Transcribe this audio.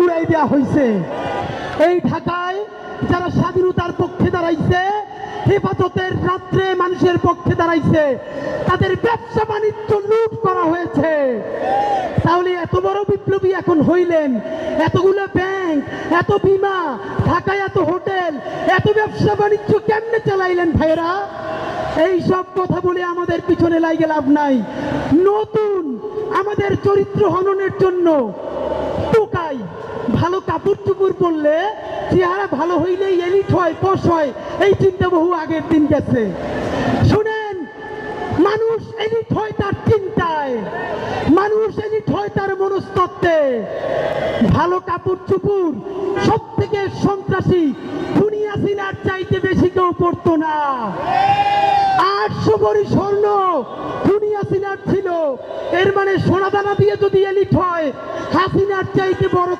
গুড়াই দেওয়া হয়েছে। এই ঢাকায় যারা স্বাধীনতার পক্ষে দাঁড়াইছে, হেফাজতের রাত্রে মানুষের পক্ষে দাঁড়াইছে, তাদের ব্যবসা বাণিজ্য লুট করা হয়েছে। তাহলে এত বড় বিপ্লবী এখন হইলেন, এতগুলো ব্যাংক, এত বিমা, ঢাকায় এত হোটেল, এত ব্যবসা বাণিজ্য কেমনে চালাইলেন ভাইরা? এই সব কথা বলে আমাদের পিছনে লাগে লাভ নাই। নতুন আমাদের চরিত্র হননের জন্য টোকাই ভালো কাপড় চুপড় পরলে চেহারা ভালো হইলেই এলিট হয়, পশ হয়, এই চিন্তা বহু আগের দিন গেছে। শুনেন, মানুষ এলিট হয় তার চিন্তায়, মানুষ এলিট হয় তার মনস্তত্ত্বে। ভালো কাপড় চুপড় সব থেকে সন্ত্রাসী দুনিয়া সিনার চাইতে বেশি কেউ পড়তো না। 800 ভরি স্বর্ণ দুনিয়া সিনার ছিল, এর মানে সোনা দানা দিয়ে যদি এলিট হয়, হাসিনার চাইতে বড়